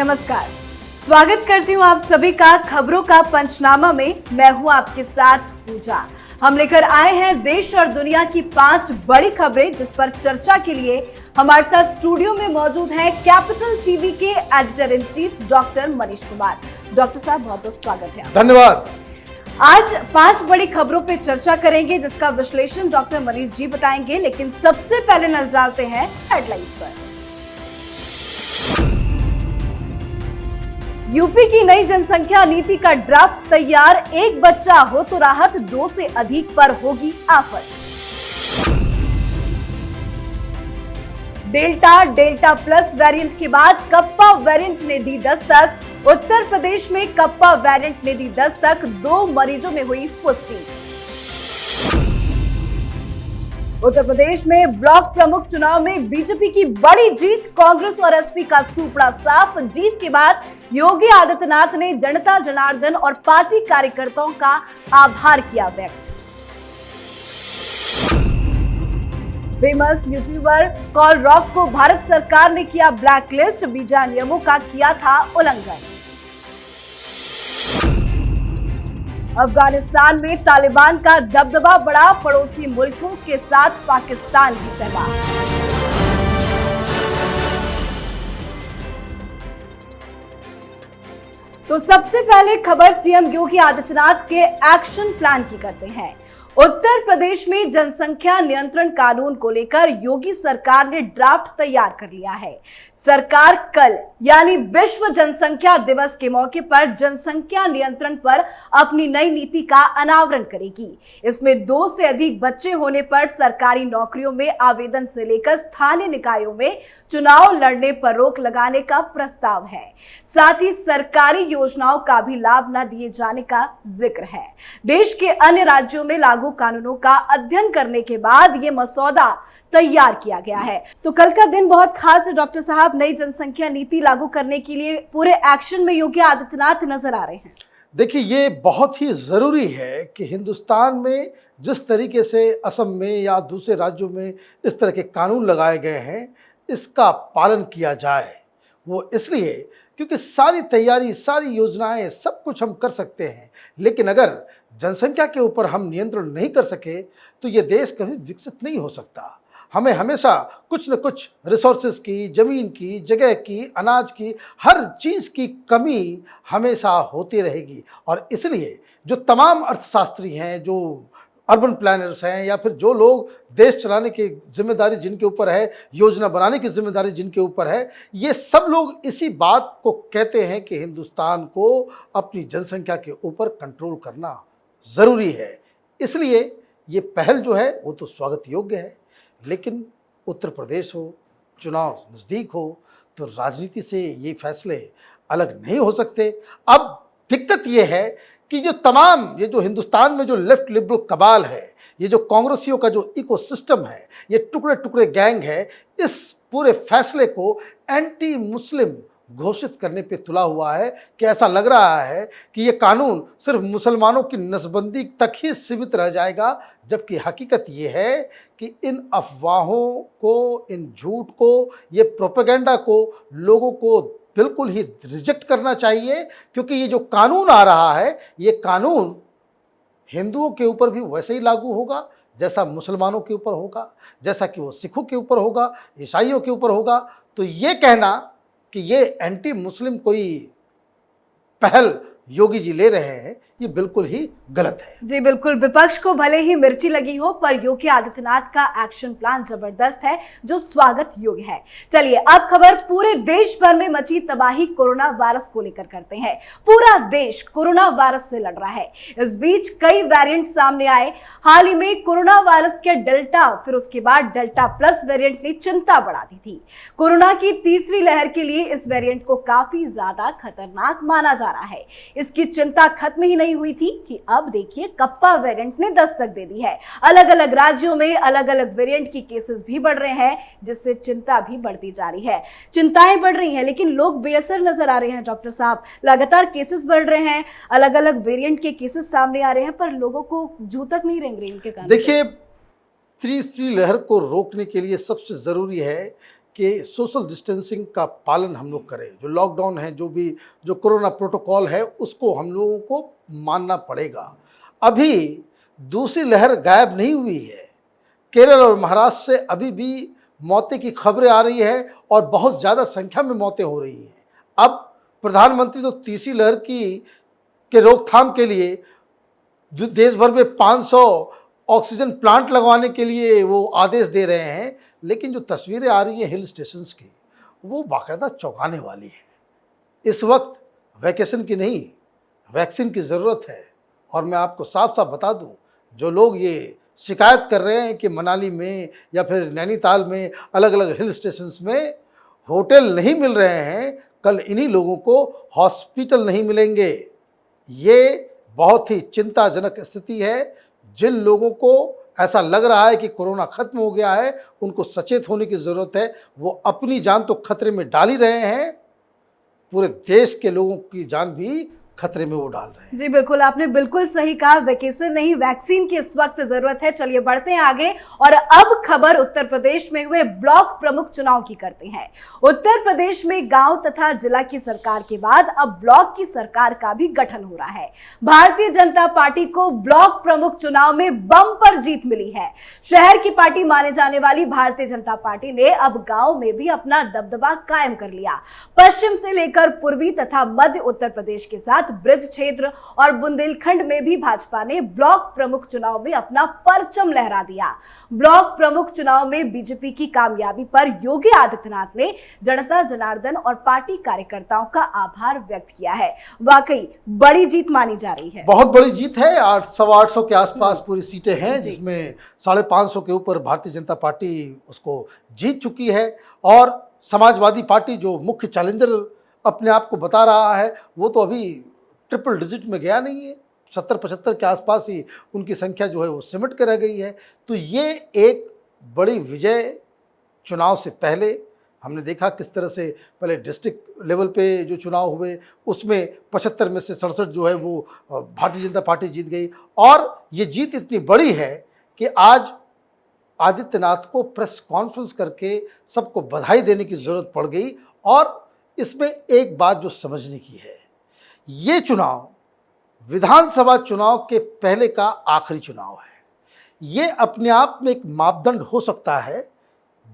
नमस्कार, स्वागत करती हूँ आप सभी का खबरों का पंचनामा में। मैं हूँ आपके साथ पूजा। हम लेकर आए हैं देश और दुनिया की 5 बड़ी खबरें, जिस पर चर्चा के लिए हमारे साथ स्टूडियो में मौजूद हैं कैपिटल टीवी के editor in chief doctor Manish Kumar. Doctor साहब, बहुत बहुत स्वागत है। धन्यवाद। आज 5 बड़ी खबरों पे चर्चा करेंगे, जिसका विश्लेषण डॉक्टर मनीष जी बताएंगे। लेकिन सबसे पहले नजर डालते हैं हेडलाइंस पर। यूपी की नई जनसंख्या नीति का ड्राफ्ट तैयार, एक बच्चा हो तो राहत, 2 से अधिक पर होगी आफत। डेल्टा प्लस वेरिएंट के बाद कप्पा वेरिएंट ने दी दस्तक। उत्तर प्रदेश में कप्पा वेरिएंट ने दी दस्तक, 2 मरीजों में हुई पुष्टि। उत्तर प्रदेश में ब्लॉक प्रमुख चुनाव में बीजेपी की बड़ी जीत, कांग्रेस और एसपी का सूपड़ा साफ। जीत के बाद योगी आदित्यनाथ ने जनता जनार्दन और पार्टी कार्यकर्ताओं का आभार किया व्यक्त। फेमस यूट्यूबर कॉल रॉक को भारत सरकार ने किया ब्लैकलिस्ट, वीजा नियमों का किया था उल्लंघन। अफगानिस्तान में तालिबान का दबदबा बढ़ा, पड़ोसी मुल्कों के साथ पाकिस्तान भी सहमत। तो सबसे पहले खबर सीएम योगी आदित्यनाथ के एक्शन प्लान की करते हैं। उत्तर प्रदेश में जनसंख्या नियंत्रण कानून को लेकर योगी सरकार ने ड्राफ्ट तैयार कर लिया है। सरकार कल यानी विश्व जनसंख्या दिवस के मौके पर जनसंख्या नियंत्रण पर अपनी नई नीति का अनावरण करेगी। इसमें 2 से अधिक बच्चे होने पर सरकारी नौकरियों में आवेदन से लेकर स्थानीय निकायों में चुनाव लड़ने पर रोक लगाने का प्रस्ताव है। साथ ही सरकारी योजनाओं का भी लाभ न दिए जाने का जिक्र है। देश के अन्य राज्यों में लागू कानूनों का अध्ययन करने के बाद ये मसौदा तैयार किया गया है। तो कल का दिन बहुत खास है डॉक्टर साहब। नई जनसंख्या नीति लागू करने के लिए पूरे एक्शन में योगी आदित्यनाथ नजर आ रहे हैं। देखिए, ये बहुत ही ज़रूरी है कि हिंदुस्तान में जिस तरीके से असम में या दूसरे राज्यों में इस तरह के कानून लगाए गए हैं, इसका पालन किया जाए। वो इसलिए क्योंकि सारी तैयारी, सारी योजनाएं, सब कुछ हम कर सकते हैं, लेकिन अगर जनसंख्या के ऊपर हम नियंत्रण नहीं कर सके तो ये देश कभी विकसित नहीं हो सकता। हमें हमेशा कुछ न कुछ रिसोर्सेज की, ज़मीन की, जगह की, अनाज की, हर चीज़ की कमी हमेशा होती रहेगी। और इसलिए जो तमाम अर्थशास्त्री हैं, जो अर्बन प्लानर्स हैं, या फिर जो लोग देश चलाने की जिम्मेदारी जिनके ऊपर है, योजना बनाने की जिम्मेदारी जिनके ऊपर है, ये सब लोग इसी बात को कहते हैं कि हिंदुस्तान को अपनी जनसंख्या के ऊपर कंट्रोल करना ज़रूरी है। इसलिए ये पहल जो है वो तो स्वागत योग्य है, लेकिन उत्तर प्रदेश हो, चुनाव नज़दीक हो, तो राजनीति से ये फैसले अलग नहीं हो सकते। अब दिक्कत ये है कि ये जो हिंदुस्तान में जो लेफ्ट लिबरल कबाल है, ये जो कांग्रेसियों का जो इकोसिस्टम है, ये टुकड़े टुकड़े गैंग है, इस पूरे फैसले को एंटी मुस्लिम घोषित करने पे तुला हुआ है कि ऐसा लग रहा है कि ये कानून सिर्फ मुसलमानों की नसबंदी तक ही सीमित रह जाएगा, जबकि हकीकत ये है कि इन अफवाहों को, इन झूठ को, ये प्रोपेगेंडा को लोगों को बिल्कुल ही रिजेक्ट करना चाहिए। क्योंकि ये जो कानून आ रहा है, ये कानून हिंदुओं के ऊपर भी वैसे ही लागू होगा जैसा मुसलमानों के ऊपर होगा, जैसा कि वो सिखों के ऊपर होगा, ईसाइयों के ऊपर होगा। तो ये कहना कि ये एंटी मुस्लिम कोई पहल योगी जी ले रहे हैं, ये बिल्कुल ही गलत है। जी बिल्कुल, विपक्ष को भले ही मिर्ची लगी हो, पर योगी आदित्यनाथ का एक्शन प्लान जबरदस्त है, जो स्वागत योग्य है। चलिए अब खबर पूरे देश भर में मची तबाही कोरोना वायरस को लेकर करते हैं। पूरा देश कोरोना वायरस से लड़ रहा है। इस बीच कई वेरिएंट सामने आए। हाल ही में कोरोना वायरस के डेल्टा, फिर उसके बाद डेल्टा प्लस वेरिएंट ने चिंता बढ़ा दी थी। कोरोना की तीसरी लहर के लिए इस वेरिएंट को काफी ज्यादा खतरनाक माना जा रहा है। इसकी चिंता खत्म ही नहीं हुई थी कि अब देखिए कप्पा वेरिएंट ने दस्तक दे दी है। अलग अलग राज्यों में अलग अलग वेरिएंट की केसेस भी बढ़ रहे हैं, जिससे चिंता भी बढ़ती जा रही है। चिंताएं बढ़ रही हैं, लेकिन लोग बेअसर नजर आ रहे हैं। डॉक्टर साहब, लगातार केसेस बढ़ रहे हैं, अलग अलग वेरिएंट के केसेस सामने आ रहे हैं, पर लोगों को जू तक नहीं रेंग रही इनके कारण। देखिए, तीसरी लहर को रोकने के लिए सबसे ज़रूरी है कि सोशल डिस्टेंसिंग का पालन हम लोग करें। जो लॉकडाउन है, जो कोरोना प्रोटोकॉल है, उसको हम लोगों को मानना पड़ेगा। अभी दूसरी लहर गायब नहीं हुई है। केरल और महाराष्ट्र से अभी भी मौतें की खबरें आ रही है और बहुत ज़्यादा संख्या में मौतें हो रही हैं। अब प्रधानमंत्री तो तीसरी लहर के रोकथाम के लिए देश भर में 500 ऑक्सीजन प्लांट लगवाने के लिए वो आदेश दे रहे हैं, लेकिन जो तस्वीरें आ रही हैं हिल स्टेशंस की, वो बाकायदा चौंकाने वाली है। इस वक्त वैकेशन की नहीं, वैक्सीन की ज़रूरत है। और मैं आपको साफ साफ बता दूं, जो लोग ये शिकायत कर रहे हैं कि मनाली में या फिर नैनीताल में अलग अलग हिल स्टेशंस में होटल नहीं मिल रहे हैं, कल इन्हीं लोगों को हॉस्पिटल नहीं मिलेंगे। ये बहुत ही चिंताजनक स्थिति है। जिन लोगों को ऐसा लग रहा है कि कोरोना खत्म हो गया है, उनको सचेत होने की ज़रूरत है। वो अपनी जान तो खतरे में डाल ही रहे हैं, पूरे देश के लोगों की जान भी खतरे में वो डाल रहे हैं। जी बिल्कुल, आपने बिल्कुल सही कहा। वैकेशन नहीं, वैक्सीन की इस वक्त जरूरत है। चलिए बढ़ते हैं आगे और अब खबर उत्तर प्रदेश में हुए ब्लॉक प्रमुख चुनाव की करते हैं। उत्तर प्रदेश में गांव तथा जिला की सरकार के बाद अब ब्लॉक की सरकार का भी गठन हो रहा है। भारतीय जनता पार्टी को ब्लॉक प्रमुख चुनाव में बम्पर जीत मिली है। शहर की पार्टी माने जाने वाली भारतीय जनता पार्टी ने अब गांव में भी अपना दबदबा कायम कर लिया। पश्चिम से लेकर पूर्वी तथा मध्य उत्तर प्रदेश के साथ ब्रज क्षेत्र और बुंदेलखंड में भी भाजपा ने ब्लॉक प्रमुख चुनाव में अपना परचम लहरा दिया। ब्लॉक प्रमुख चुनाव में बीजेपी की कामयाबी पर योगी आदित्यनाथ ने जनता जनार्दन और पार्टी कार्यकर्ताओं का आभार व्यक्त किया है। वाकई बड़ी जीत मानी जा रही है। बहुत बड़ी जीत है। 800 के आसपास पूरी सीटें हैं, जिसमें 550 के ऊपर भारतीय जनता पार्टी उसको जीत चुकी है। और समाजवादी पार्टी जो मुख्य चैलेंजर अपने आप को बता रहा है, वो तो अभी ट्रिपल डिजिट में गया नहीं है। 70-75 के आसपास ही उनकी संख्या जो है वो सिमट कर रह गई है। तो ये एक बड़ी विजय। चुनाव से पहले हमने देखा किस तरह से पहले डिस्ट्रिक्ट लेवल पे जो चुनाव हुए, उसमें 75 में से 67 जो है वो भारतीय जनता पार्टी जीत गई। और ये जीत इतनी बड़ी है कि आज आदित्यनाथ को प्रेस कॉन्फ्रेंस करके सबको बधाई देने की ज़रूरत पड़ गई। और इसमें एक बात जो समझने की है, ये चुनाव विधानसभा चुनाव के पहले का आखिरी चुनाव है। ये अपने आप में एक मापदंड हो सकता है।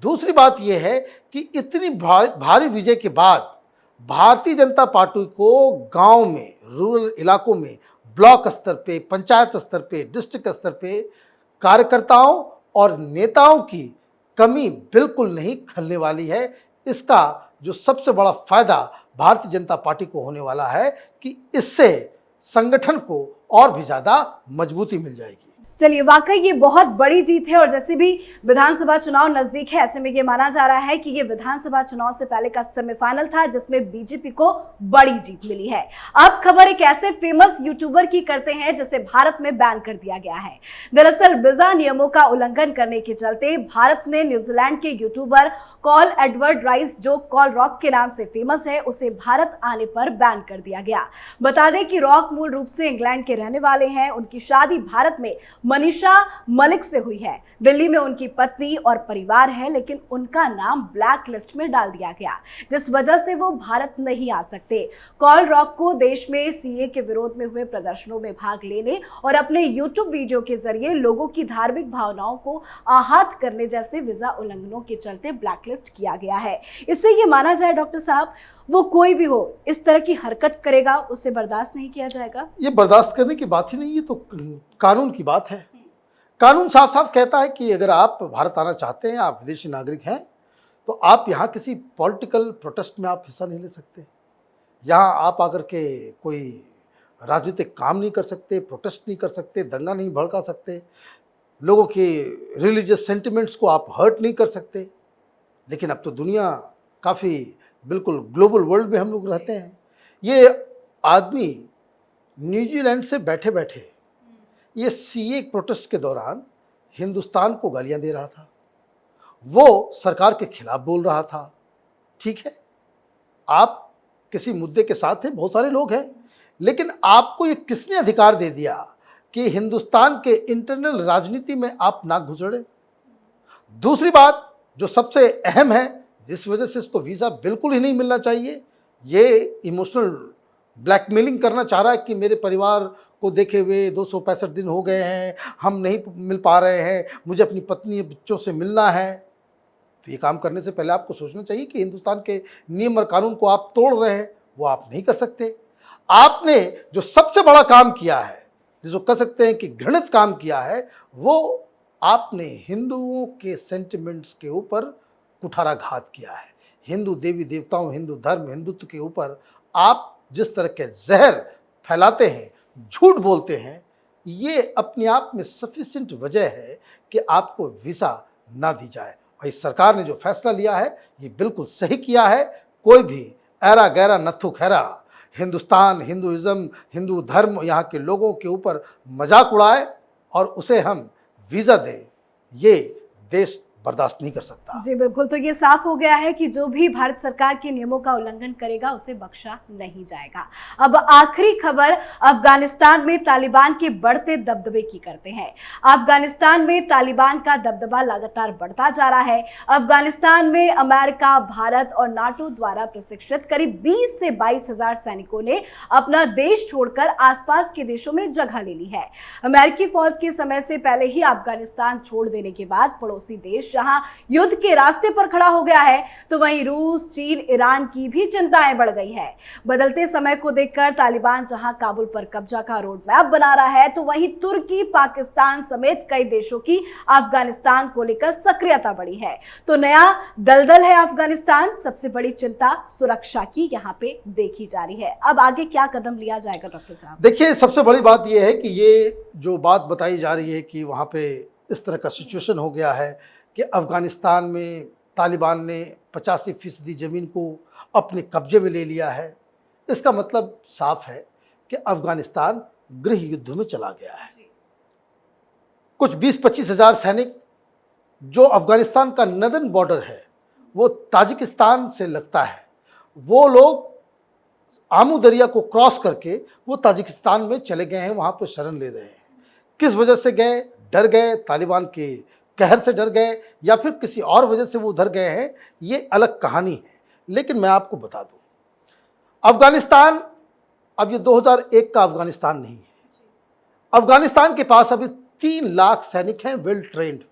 दूसरी बात यह है कि इतनी भारी विजय के बाद भारतीय जनता पार्टी को गांव में, रूरल इलाकों में, ब्लॉक स्तर पे, पंचायत स्तर पे, डिस्ट्रिक्ट स्तर पे कार्यकर्ताओं और नेताओं की कमी बिल्कुल नहीं खलने वाली है। इसका जो सबसे बड़ा फायदा भारतीय जनता पार्टी को होने वाला है कि इससे संगठन को और भी ज़्यादा मजबूती मिल जाएगी। चलिए, वाकई ये बहुत बड़ी जीत है और जैसे भी विधानसभा चुनाव नजदीक है, ऐसे में ये माना जा रहा है कि ये विधानसभा चुनाव से पहले का सेमीफाइनल था जिसमें बीजेपी को बड़ी जीत मिली है। अब खबर एक ऐसे फेमस यूट्यूबर की करते हैं जिसे भारत में बैन कर दिया गया है। दरअसल वीजा नियमों का उल्लंघन करने के चलते भारत ने न्यूजीलैंड के यूट्यूबर कॉल एडवर्ड राइस, जो कॉल रॉक के नाम से फेमस है, उसे भारत आने पर बैन कर दिया गया। बता दें कि रॉक मूल रूप से इंग्लैंड के रहने वाले हैं। उनकी शादी भारत में मनीषा मलिक से हुई है। दिल्ली में उनकी पत्नी और परिवार है, लेकिन उनका नाम ब्लैक लिस्ट में डाल दिया गया, जिस वजह से वो भारत नहीं आ सकते। कॉल रॉक को देश में सीए के विरोध में हुए प्रदर्शनों में भाग लेने और अपने यूट्यूब वीडियो के जरिए लोगों की धार्मिक भावनाओं को आहत करने जैसे वीजा उल्लंघनों के चलते ब्लैकलिस्ट किया गया है। इससे ये माना जाए डॉक्टर साहब, वो कोई भी हो इस तरह की हरकत करेगा, उसे बर्दाश्त नहीं किया जाएगा। ये बर्दाश्त करने की बात ही नहीं, ये तो कानून की बात है। कानून साफ साफ कहता है कि अगर आप भारत आना चाहते हैं, आप विदेशी नागरिक हैं, तो आप यहाँ किसी पॉलिटिकल प्रोटेस्ट में आप हिस्सा नहीं ले सकते। यहाँ आप आकर के कोई राजनीतिक काम नहीं कर सकते, प्रोटेस्ट नहीं कर सकते, दंगा नहीं भड़का सकते, लोगों के रिलीजियस सेंटिमेंट्स को आप हर्ट नहीं कर सकते। लेकिन अब तो दुनिया काफ़ी बिल्कुल ग्लोबल वर्ल्ड में हम लोग रहते हैं। ये आदमी न्यूजीलैंड से बैठे बैठे ये सीए प्रोटेस्ट के दौरान हिंदुस्तान को गालियां दे रहा था, वो सरकार के खिलाफ बोल रहा था। ठीक है, आप किसी मुद्दे के साथ हैं, बहुत सारे लोग हैं, लेकिन आपको ये किसने अधिकार दे दिया कि हिंदुस्तान के इंटरनल राजनीति में आप ना घुसड़े? दूसरी बात जो सबसे अहम है, जिस वजह से इसको वीज़ा बिल्कुल ही नहीं मिलना चाहिए। ये इमोशनल ब्लैकमेलिंग करना चाह रहा है कि मेरे परिवार को देखे हुए 265 दिन हो गए हैं, हम नहीं मिल पा रहे हैं, मुझे अपनी पत्नी बच्चों से मिलना है। तो ये काम करने से पहले आपको सोचना चाहिए कि हिंदुस्तान के नियम और कानून को आप तोड़ रहे हैं, वो आप नहीं कर सकते। आपने जो सबसे बड़ा काम किया है, जिसको कह सकते हैं कि घृणित काम किया है, वो आपने हिंदुओं के सेंटिमेंट्स के ऊपर कुठाराघात किया है। हिंदू देवी देवताओं, हिंदू धर्म, हिंदुत्व के ऊपर आप जिस तरह के जहर फैलाते हैं, झूठ बोलते हैं, ये अपने आप में सफिशिएंट वजह है कि आपको वीज़ा ना दी जाए। और इस सरकार ने जो फैसला लिया है ये बिल्कुल सही किया है। कोई भी ऐरा गैरा नत्थु खैरा हिंदुस्तान, हिंदुइज्म, हिंदू धर्म, यहाँ के लोगों के ऊपर मजाक उड़ाए और उसे हम वीज़ा दें, ये देश बर्दाश्त नहीं कर सकता। जी बिल्कुल, तो ये साफ हो गया है कि जो भी भारत सरकार के नियमों का उल्लंघन करेगा उसे बख्शा नहीं जाएगा। अब आखिरी खबर अफगानिस्तान में तालिबान के बढ़ते दबदबे की करते हैं। अफगानिस्तान में तालिबान का दबदबा लगातार बढ़ता जा रहा है। अफगानिस्तान में अमेरिका, भारत और नाटो द्वारा प्रशिक्षित करीब 20 से 22 हजार सैनिकों ने अपना देश छोड़कर आसपास के देशों में जगह ले ली है। अमेरिकी फौज के समय से पहले ही अफगानिस्तान छोड़ देने के बाद पड़ोसी देश जहां युद्ध के रास्ते पर खड़ा हो गया है, तो वहीं रूस, चीन, ईरान की भी चिंताएं बढ़ गई है। बदलते समय को देखकर तालिबान जहां काबुल पर कब्जा का रोड मैप बना रहा है, तो वहीं तुर्की, पाकिस्तान समेत कई देशों की अफगानिस्तान को लेकर सक्रियता बढ़ी है। तो नया दलदल है अफगानिस्तान। सबसे बड़ी चिंता सुरक्षा की यहां पे देखी जा रही है। अब आगे क्या कदम लिया जाएगा डॉक्टर साहब? देखिए, सबसे बड़ी बात यह है कि ये जो बात बताई जा रही है कि वहाँ पे इस तरह का सिचुएशन हो गया है कि अफ़गानिस्तान में तालिबान ने 85% ज़मीन को अपने कब्जे में ले लिया है, इसका मतलब साफ है कि अफ़गानिस्तान गृह युद्ध में चला गया है। कुछ 20-25 हज़ार सैनिक, जो अफ़गानिस्तान का नदर्न बॉर्डर है वो ताजिकिस्तान से लगता है, वो लोग आमू दरिया को क्रॉस करके वो ताजिकिस्तान में चले गए हैं, वहाँ पर शरण ले रहे हैं। किस वजह से गए? डर गए, तालिबान के कहर से डर गए, या फिर किसी और वजह से वो उधर गए हैं, ये अलग कहानी है। लेकिन मैं आपको बता दूं, अफगानिस्तान अब ये 2001 का अफगानिस्तान नहीं है। अफगानिस्तान के पास अभी 3 लाख सैनिक हैं, वेल ट्रेंड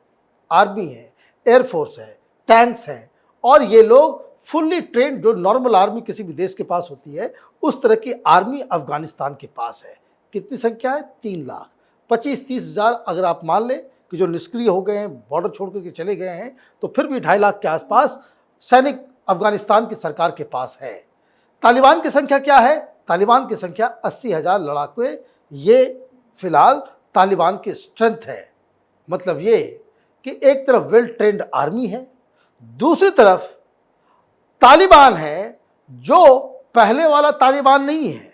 आर्मी है, एयरफोर्स है, टैंक्स हैं, और ये लोग फुल्ली ट्रेंड, जो नॉर्मल आर्मी किसी भी देश के पास होती है, उस तरह की आर्मी अफगानिस्तान के पास है। कितनी संख्या है? 3 लाख। 25-30 हज़ार अगर आप मान लें कि जो निष्क्रिय हो गए हैं, बॉर्डर छोड़ करके चले गए हैं, तो फिर भी 2.5 लाख के आसपास सैनिक अफगानिस्तान की सरकार के पास है। तालिबान की संख्या क्या है? तालिबान की संख्या 80 हज़ार लड़ाके, ये फिलहाल तालिबान की स्ट्रेंथ है। मतलब ये कि एक तरफ वेल ट्रेंड आर्मी है, दूसरी तरफ तालिबान है जो पहले वाला तालिबान नहीं है।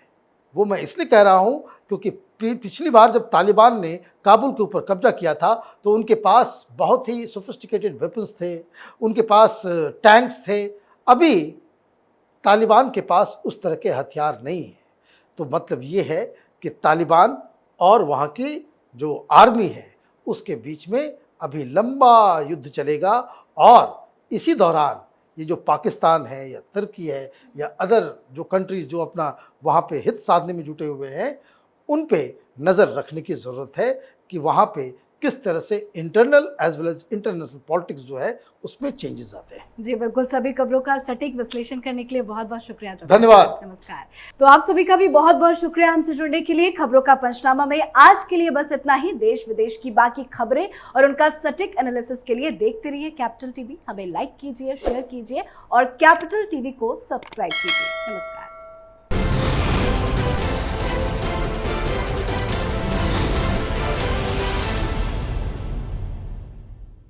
वो मैं इसलिए कह रहा हूँ क्योंकि पिछली बार जब तालिबान ने काबुल के ऊपर कब्जा किया था तो उनके पास बहुत ही सोफिस्टिकेटेड वेपन्स थे, उनके पास टैंक्स थे। अभी तालिबान के पास उस तरह के हथियार नहीं है। तो मतलब ये है कि तालिबान और वहाँ की जो आर्मी है उसके बीच में अभी लंबा युद्ध चलेगा, और इसी दौरान ये जो पाकिस्तान है या तुर्की है या अदर जो कंट्रीज़ जो अपना वहाँ पे हित साधने में जुटे हुए हैं, उन पे नज़र रखने की ज़रूरत है कि वहाँ पे किस तरह से internal as well as international politics जो है उसमें चेंजेस आते हैं। जी बिल्कुल, सभी खबरों का सटीक विश्लेषण करने के लिए बहुत बहुत शुक्रिया। धन्यवाद। नमस्कार। तो आप सभी का भी बहुत बहुत शुक्रिया हमसे जुड़ने के लिए। खबरों का पंचनामा में आज के लिए बस इतना ही। देश विदेश की बाकी खबरें और उनका सटीक एनालिसिस के लिए देखते रहिए कैपिटल टीवी। हमें लाइक कीजिए, शेयर कीजिए और कैपिटल टीवी को सब्सक्राइब कीजिए। नमस्कार।